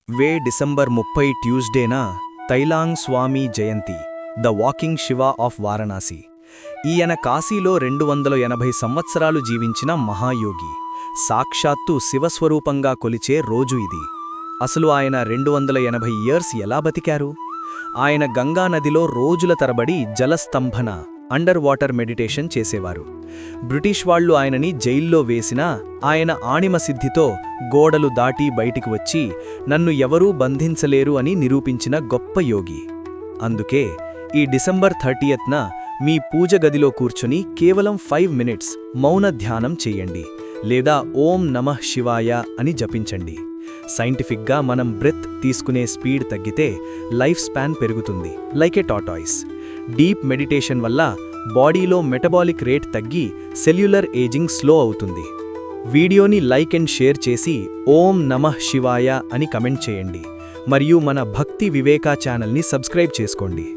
December 30 ట్యూస్డేన తైలాంగ్ స్వామి జయంతి the walking Shiva of Varanasi. ఈయన కాశీలో 280 సంవత్సరాలు జీవించిన మహాయోగి. సాక్షాత్తు శివస్వరూపంగా కొలిచే రోజు ఇది. అసలు ఆయన 280 ఇయర్స్ ఎలా బతికారు? ఆయన గంగానదిలో రోజుల తరబడి జలస్తంభన అండర్ వాటర్ మెడిటేషన్ చేసేవారు. బ్రిటిష్ వాళ్లు ఆయనని జైల్లో వేసినా ఆయన ఆణిమసిద్ధితో గోడలు దాటి బయటికి వచ్చి నన్ను ఎవరూ బంధించలేరు అని నిరూపించిన గొప్ప యోగి. అందుకే ఈ డిసెంబర్ 30న మీ పూజ గదిలో కూర్చుని కేవలం 5 మినిట్స్ మౌన ధ్యానం చెయ్యండి, లేదా ఓం నమః శివాయ అని జపించండి. సైంటిఫిక్గా మనం బ్రెత్ తీసుకునే స్పీడ్ తగ్గితే లైఫ్ స్పాన్ పెరుగుతుంది, లైక్ ఏ టార్టాయిస్. డీప్ మెడిటేషన్ వల్ల బాడీలో మెటబాలిక్ రేట్ తగ్గి సెల్యులర్ ఏజింగ్ స్లో అవుతుంది. వీడియోని లైక్ అండ్ షేర్ చేసి ఓం నమః శివాయ అని కమెంట్ చేయండి. మరియు మన భక్తి వివేకా ఛానల్ని సబ్స్క్రైబ్ చేసుకోండి.